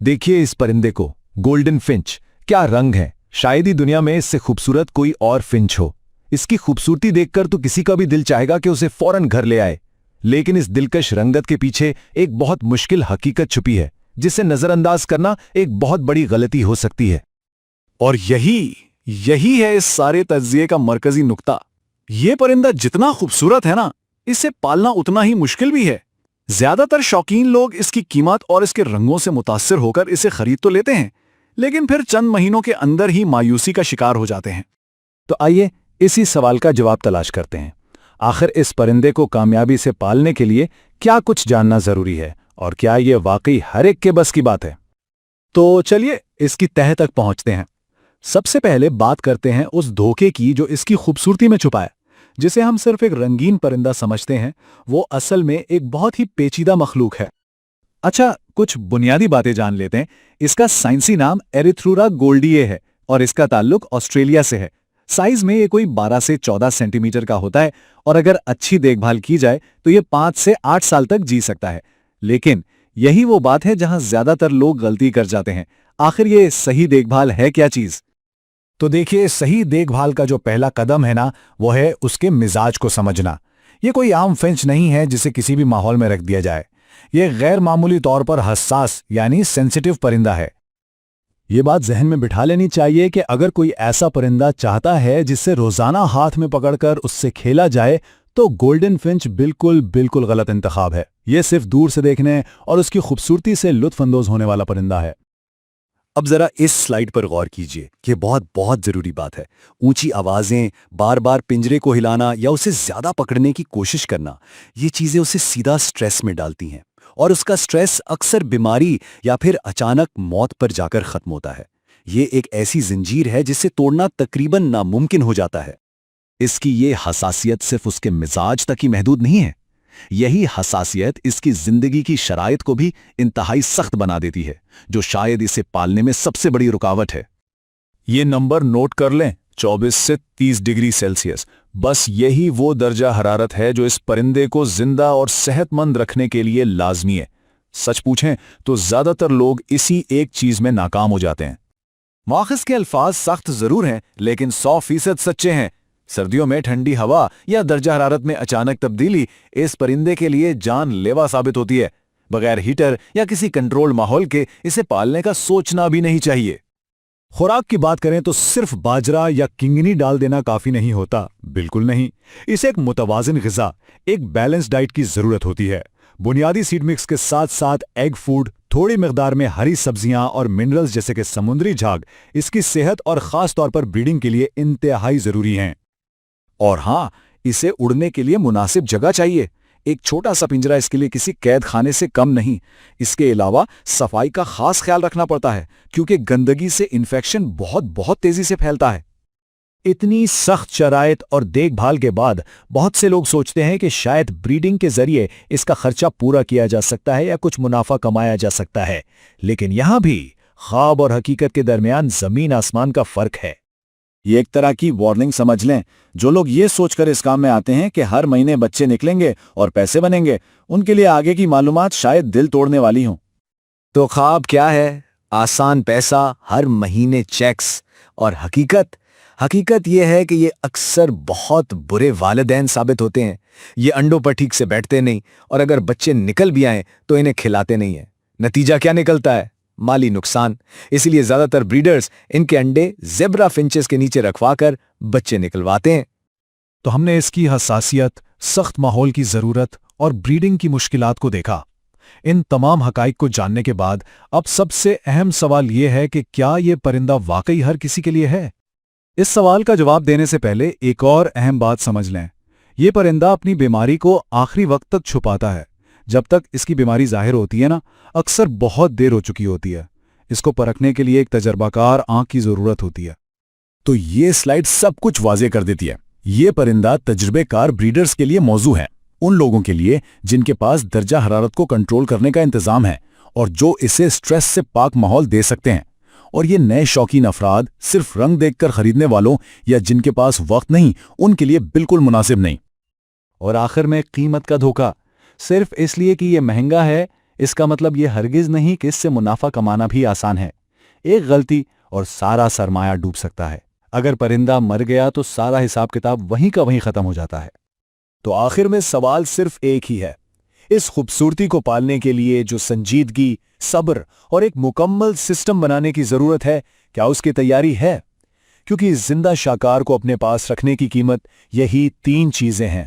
देखिए इस परिंदे को, गोल्डन फिंच। क्या रंग है, शायद ही दुनिया में इससे खूबसूरत कोई और फिंच हो। इसकी खूबसूरती देखकर तो किसी का भी दिल चाहेगा कि उसे फौरन घर ले आए। लेकिन इस दिलकश रंगत के पीछे एक बहुत मुश्किल हकीकत छुपी है, जिसे नजरअंदाज करना एक बहुत बड़ी गलती हो सकती है। और यही है इस सारे तज्जिए का मरकजी नुक्ता। ये परिंदा जितना खूबसूरत है ना, इसे पालना उतना ही मुश्किल भी है। ज्यादातर शौकीन लोग इसकी कीमत और इसके रंगों से मुतासिर होकर इसे खरीद तो लेते हैं, लेकिन फिर चंद महीनों के अंदर ही मायूसी का शिकार हो जाते हैं। तो आइए इसी सवाल का जवाब तलाश करते हैं। आखिर इस परिंदे को कामयाबी से पालने के लिए क्या कुछ जानना जरूरी है, और क्या यह वाकई हर एक के बस की बात है? तो चलिए इसकी तह तक पहुंचते हैं। सबसे पहले बात करते हैं उस धोखे की जो इसकी खूबसूरती में छुपा है। जिसे हम सिर्फ एक रंगीन परिंदा समझते हैं, वो असल में एक बहुत ही पेचीदा मखलूक है। अच्छा, कुछ बुनियादी बातें जान लेते हैं। इसका साइंसी नाम एरिथ्रूरा गोल्डिए है और इसका ताल्लुक ऑस्ट्रेलिया से है। साइज में ये कोई 12 से 14 सेंटीमीटर का होता है और अगर अच्छी देखभाल की जाए तो ये 5 से 8 साल तक जी सकता है। लेकिन यही वो बात है जहां ज्यादातर लोग गलती कर जाते हैं। आखिर ये सही देखभाल है क्या चीज? तो देखिए, सही देखभाल का जो पहला कदम है ना, वो है उसके मिजाज को समझना। ये कोई आम फिंच नहीं है जिसे किसी भी माहौल में रख दिया जाए। ये गैर मामूली तौर पर हसास यानी सेंसिटिव परिंदा है। ये बात जहन में बिठा लेनी चाहिए कि अगर कोई ऐसा परिंदा चाहता है जिससे रोजाना हाथ में पकड़कर उससे खेला जाए, तो गोल्डन फिंच बिल्कुल गलत इंतखाब है। ये सिर्फ दूर से देखने और उसकी खूबसूरती से लुत्फ अंदोज होने वाला परिंदा है। अब जरा इस स्लाइड पर गौर कीजिए, ये बहुत जरूरी बात है। ऊंची आवाजें, बार बार पिंजरे को हिलाना या उसे ज्यादा पकड़ने की कोशिश करना, ये चीजें उसे सीधा स्ट्रेस में डालती हैं और उसका स्ट्रेस अक्सर बीमारी या फिर अचानक मौत पर जाकर खत्म होता है। ये एक ऐसी जंजीर है जिसे तोड़ना तकरीबन नामुमकिन हो जाता है। इसकी ये हसासियत सिर्फ उसके मिजाज तक ही महदूद नहीं है। यही हसासियत इसकी जिंदगी की शराइत को भी इंतहाई सख्त बना देती है, जो शायद इसे पालने में सबसे बड़ी रुकावट है। ये नंबर नोट कर लें, 24 से 30 डिग्री सेल्सियस। बस यही वो दर्जा हरारत है जो इस परिंदे को जिंदा और सेहतमंद रखने के लिए लाजमी है। सच पूछें तो ज्यादातर लोग इसी एक चीज में नाकाम हो जाते हैं। मुआखिज़ के अल्फाज सख्त जरूर हैं, लेकिन 100% सच्चे हैं। सर्दियों में ठंडी हवा या दर्जा हरारत में अचानक तब्दीली इस परिंदे के लिए जानलेवा साबित होती है। बगैर हीटर या किसी कंट्रोल माहौल के इसे पालने का सोचना भी नहीं चाहिए। खुराक की बात करें तो सिर्फ बाजरा या किंगनी डाल देना काफी नहीं होता, बिल्कुल नहीं। इसे एक मुतवाजिन ग़िज़ा, एक बैलेंस डाइट की जरूरत होती है। बुनियादी सीड मिक्स के साथ साथ एग फूड, थोड़ी मिकदार में हरी सब्जियां और मिनरल्स जैसे कि समुद्री झाग इसकी सेहत और खास तौर पर ब्रीडिंग के लिए इंतहाई जरूरी हैं। और हाँ, इसे उड़ने के लिए मुनासिब जगह चाहिए। एक छोटा सा पिंजरा इसके लिए किसी कैद खाने से कम नहीं। इसके अलावा सफाई का खास ख्याल रखना पड़ता है, क्योंकि गंदगी से इन्फेक्शन बहुत तेजी से फैलता है। इतनी सख्त शराइत और देखभाल के बाद बहुत से लोग सोचते हैं कि शायद ब्रीडिंग के जरिए इसका खर्चा पूरा किया जा सकता है या कुछ मुनाफा कमाया जा सकता है। लेकिन यहां भी ख्वाब और हकीकत के दरमियान जमीन आसमान का फर्क है। ये एक तरह की वार्निंग समझ लें। जो लोग ये सोचकर इस काम में आते हैं कि हर महीने बच्चे निकलेंगे और पैसे बनेंगे, उनके लिए आगे की मालूमात शायद दिल तोड़ने वाली हों। तो ख्वाब क्या है? आसान पैसा, हर महीने चेक्स। और हकीकत यह है कि ये अक्सर बहुत बुरे वालिदैन साबित होते हैं। ये अंडों पर ठीक से बैठते नहीं, और अगर बच्चे निकल भी आए तो इन्हें खिलाते नहीं है। नतीजा क्या निकलता है? माली नुकसान। इसलिए ज्यादातर ब्रीडर्स इनके अंडे ज़ेब्रा फिंचेस के नीचे रखवाकर बच्चे निकलवाते हैं। तो हमने इसकी हसासियत, सख्त माहौल की जरूरत और ब्रीडिंग की मुश्किलात को देखा। इन तमाम हकाइक को जानने के बाद अब सबसे अहम सवाल यह है कि क्या यह परिंदा वाकई हर किसी के लिए है? इस सवाल का जवाब देने से पहले एक और अहम बात समझ लें। यह परिंदा अपनी बीमारी को आखिरी वक्त तक छुपाता है। जब तक इसकी बीमारी जाहिर होती है ना, अक्सर बहुत देर हो चुकी होती है। इसको परखने के लिए एक तजर्बाकार आंख की जरूरत होती है। तो ये स्लाइड सब कुछ वाज़ेह कर देती है। ये परिंदा तजुर्बेकार ब्रीडर्स के लिए मौजू है, उन लोगों के लिए जिनके पास दर्जा हरारत को कंट्रोल करने का इंतजाम है और जो इसे स्ट्रेस से पाक माहौल दे सकते हैं। और ये नए शौकीन अफराद, सिर्फ रंग देखकर खरीदने वालों या जिनके पास वक्त नहीं, उनके लिए बिल्कुल मुनासिब नहीं। और आखिर में कीमत का धोखा। सिर्फ इसलिए कि यह महंगा है, اس کا مطلب یہ ہرگز نہیں کہ اس سے منافع کمانا بھی آسان ہے۔ ایک غلطی اور سارا سرمایہ ڈوب سکتا ہے۔ اگر پرندہ مر گیا تو سارا حساب کتاب وہیں کا وہیں ختم ہو جاتا ہے۔ تو آخر میں سوال صرف ایک ہی ہے، اس خوبصورتی کو پالنے کے لیے جو سنجیدگی، صبر اور ایک مکمل سسٹم بنانے کی ضرورت ہے، کیا اس کی تیاری ہے؟ کیونکہ اس زندہ شاہکار کو اپنے پاس رکھنے کی قیمت یہی 3 چیزیں ہیں۔